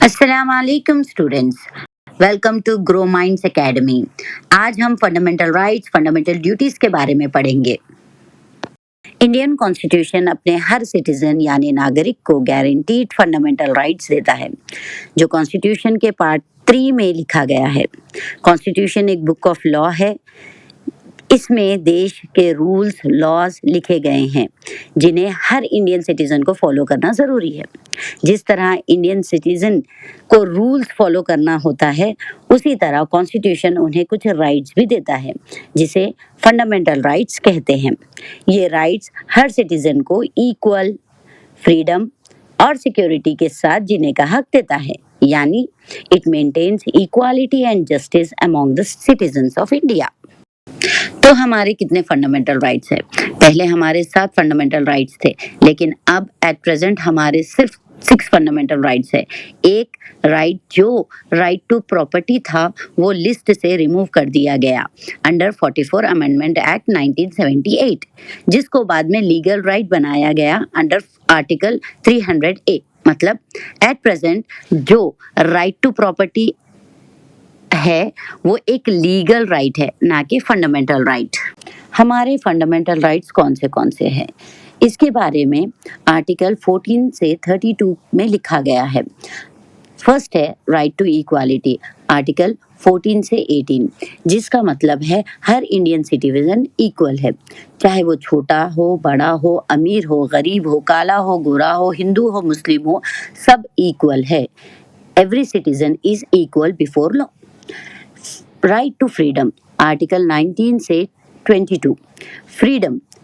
अस्सलाम वालेकुम students. Welcome to Grow Minds Academy. आज हम फंडामेंटल राइट्स फंडामेंटल ड्यूटीज के बारे में पढ़ेंगे। इंडियन कॉन्स्टिट्यूशन अपने हर सिटीजन यानी नागरिक को गारंटीड फंडामेंटल राइट्स देता है, जो कॉन्स्टिट्यूशन के पार्ट 3 में लिखा गया है। कॉन्स्टिट्यूशन एक बुक ऑफ लॉ है। इसमें देश के रूल्स लॉज लिखे गए हैं जिन्हें हर इंडियन सिटीजन को फॉलो करना ज़रूरी है। जिस तरह इंडियन सिटीजन को रूल्स फॉलो करना होता है, उसी तरह कॉन्स्टिट्यूशन उन्हें कुछ राइट्स भी देता है जिसे फंडामेंटल राइट्स कहते हैं। ये राइट्स हर सिटीजन को इक्वल फ्रीडम और सिक्योरिटी के साथ जीने का हक देता है, यानी it maintains equality and justice among the citizens of India. तो हमारे कितने फंडामेंटल राइट्स है? पहले हमारे 7 फंडामेंटल राइट्स थे, लेकिन अब एट प्रेजेंट हमारे सिर्फ 6 फंडामेंटल राइट्स है। एक राइट जो राइट टू प्रॉपर्टी था, वो लिस्ट से रिमूव कर दिया गया अंडर 44 अमेंडमेंट एक्ट 1978, जिसको बाद में लीगल राइट बनाया गया अंडर आर्टिकल 300A। मतलब एट प्रेजेंट जो राइट टू प्रॉपर्टी है वो एक लीगल राइट है, ना कि फंडामेंटल राइट। हमारे फंडामेंटल राइट्स कौन से हैं? इसके बारे में आर्टिकल 14 से 32 में लिखा गया है। फर्स्ट है राइट टू इक्वालिटी, आर्टिकल 14 से 18, जिसका मतलब है हर इंडियन सिटीजन इक्वल है, चाहे वो छोटा हो, बड़ा हो, अमीर हो, गरीब हो, काला हो, गोरा हो, हिंदू हो, मुस्लिम हो, सब इक्वल है। Every citizen is equal before law. Right to freedom, article 19 से 22।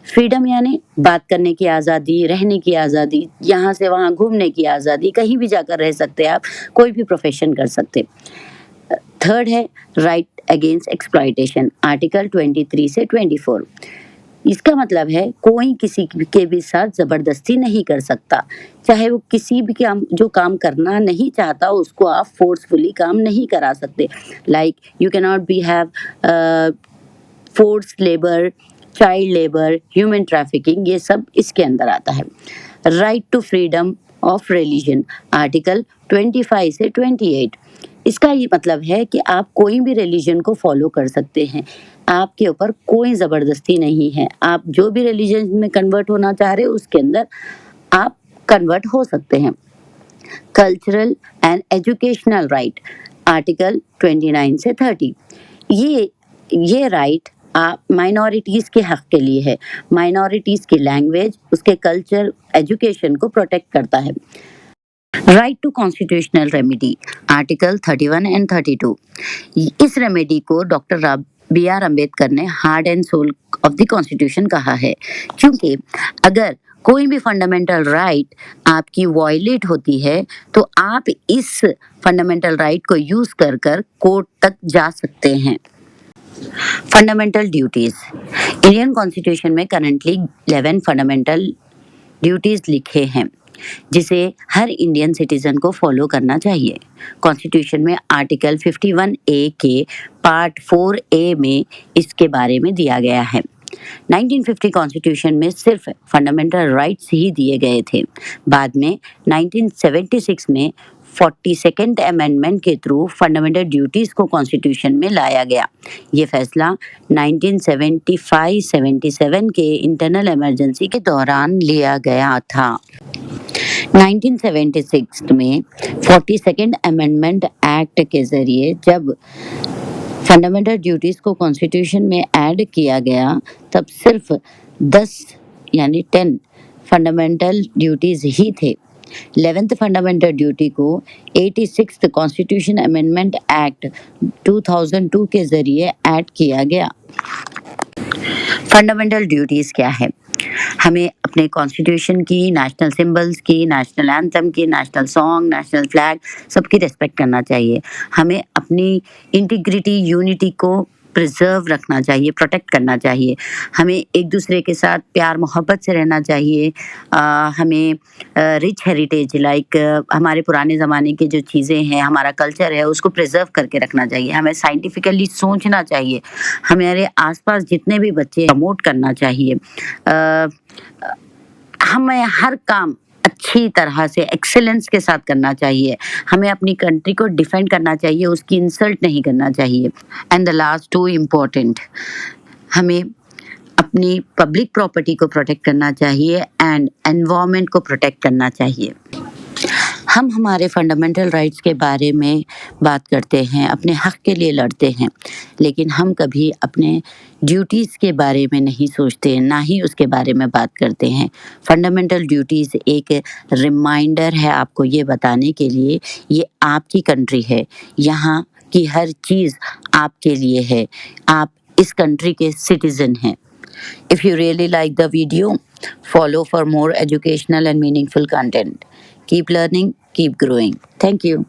फ्रीडम यानी बात करने की आज़ादी, रहने की आज़ादी, यहाँ से वहाँ घूमने की आज़ादी, कहीं भी जाकर रह सकते हैं आप, कोई भी प्रोफेशन कर सकते। थर्ड है राइट अगेंस्ट एक्सप्लॉयटेशन, आर्टिकल 23 से 24। इसका मतलब है कोई किसी के भी साथ ज़बरदस्ती नहीं कर सकता, चाहे वो किसी भी जो काम करना नहीं चाहता उसको आप फोर्सफुली काम नहीं करा सकते। Like you can not be have force labour, child labour, human trafficking, ये सब इसके अंदर आता है। Right to freedom of religion, article 25 से 28। इसका ये मतलब है कि आप कोई भी रिलीजन को फॉलो कर सकते हैं, आपके ऊपर कोई ज़बरदस्ती नहीं है। आप जो भी रिलीजन में कन्वर्ट होना चाह रहे हो उसके अंदर आप कन्वर्ट हो सकते हैं। Cultural and educational right, article 29 से 30। ये राइट आप माइनॉरिटीज़ के हक़ के लिए है। माइनॉरिटीज़ की लैंग्वेज, उसके कल्चर, एजुकेशन को प्रोटेक्ट करता है। Right to constitutional remedy, article 31 and 32। इस रेमेडी को डॉक्टर B.R. अम्बेडकर ने heart and soul of the constitution कहा है, क्योंकि अगर कोई भी फंडामेंटल राइट आपकी वायलेट होती है तो आप इस फंडामेंटल राइट को यूज कर कोर्ट तक जा सकते हैं। फंडामेंटल ड्यूटीज, इंडियन कॉन्स्टिट्यूशन में करंटली 11 फंडामेंटल ड्यूटीज लिखे हैं जिसे हर इंडियन सिटीजन को फॉलो करना चाहिए। कॉन्स्टिट्यूशन में आर्टिकल 51A के पार्ट 4A में इसके बारे में दिया गया है। 1950 कॉन्स्टिट्यूशन में सिर्फ फंडामेंटल राइट्स ही दिए गए थे। बाद में 1976 में 42nd अमेंडमेंट के थ्रू फंडामेंटल ड्यूटीज को कॉन्स्टिट्यूशन में लाया गया। ये फैसला 1975-77 के इंटरनल इमरजेंसी के दौरान लिया गया था। 1976 में 42nd अमेंडमेंट एक्ट के ज़रिए जब फंडामेंटल ड्यूटीज़ को कॉन्स्टिट्यूशन में ऐड किया गया, तब सिर्फ 10 यानी 10 फंडामेंटल ड्यूटीज़ ही थे। 11th फंडामेंटल ड्यूटी को 86th कॉन्स्टिट्यूशन अमेंडमेंट एक्ट 2002 के ज़रिए ऐड किया गया। फंडामेंटल ड्यूटीज़ क्या है? हमें अपने कॉन्स्टिट्यूशन की, नेशनल सिंबल्स की, नेशनल एंथम की, नेशनल सॉन्ग, नेशनल फ्लैग, सबकी रिस्पेक्ट करना चाहिए। हमें अपनी इंटीग्रिटी, यूनिटी को प्रिजर्व रखना चाहिए, प्रोटेक्ट करना चाहिए। हमें एक दूसरे के साथ प्यार मोहब्बत से रहना चाहिए। हमें रिच हेरिटेज लाइक हमारे पुराने ज़माने की जो चीज़ें हैं, हमारा कल्चर है, उसको प्रिजर्व करके रखना चाहिए। हमें साइंटिफिकली सोचना चाहिए। हमारे आसपास जितने भी बच्चे प्रमोट करना चाहिए। हमें हर काम अच्छी तरह से एक्सेलेंस के साथ करना चाहिए। हमें अपनी कंट्री को डिफेंड करना चाहिए, उसकी इंसल्ट नहीं करना चाहिए। And the last two important, हमें अपनी पब्लिक प्रॉपर्टी को प्रोटेक्ट करना चाहिए एंड एनवायरनमेंट को प्रोटेक्ट करना चाहिए। हम हमारे फंडामेंटल राइट्स के बारे में बात करते हैं, अपने हक के लिए लड़ते हैं, लेकिन हम कभी अपने ड्यूटीज़ के बारे में नहीं सोचते, ना ही उसके बारे में बात करते हैं। फंडामेंटल ड्यूटीज़ एक रिमाइंडर है आपको ये बताने के लिए, ये आपकी कंट्री है, यहाँ की हर चीज़ आपके लिए है, आप इस कंट्री के सिटीज़न हैं। If you really like the video, follow for more educational and meaningful content. Keep learning, keep growing. Thank you.